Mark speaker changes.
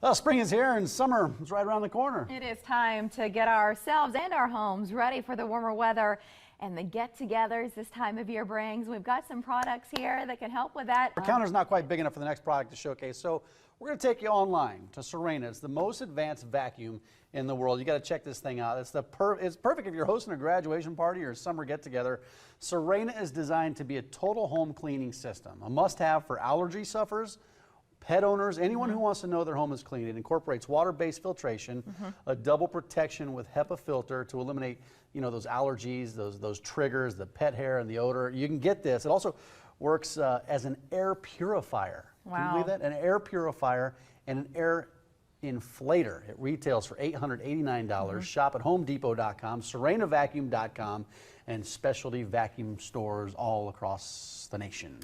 Speaker 1: Well, spring is here and summer is right around the corner.
Speaker 2: It is time to get ourselves and our homes ready for the warmer weather and the get-togethers this time of year brings. We've got some products here that can help with that.
Speaker 1: Our counter's not quite big enough for the next product to showcase, so we're going to take you online to Sirena. It's the most advanced vacuum in the world. You got to check this thing out. It's perfect if you're hosting a graduation party or a summer get-together. Sirena is designed to be a total home cleaning system, a must-have for allergy sufferers, pet owners, anyone who wants to know their home is clean. It incorporates water-based filtration, a double protection with HEPA filter to eliminate, you know, those allergies, those triggers, the pet hair and the odor. You can get this. It also works as an air purifier.
Speaker 2: Wow.
Speaker 1: Can you believe that? An air purifier and an air inflator. It retails for $889. Shop at HomeDepot.com, SirenaVacuum.com, and specialty vacuum stores all across the nation.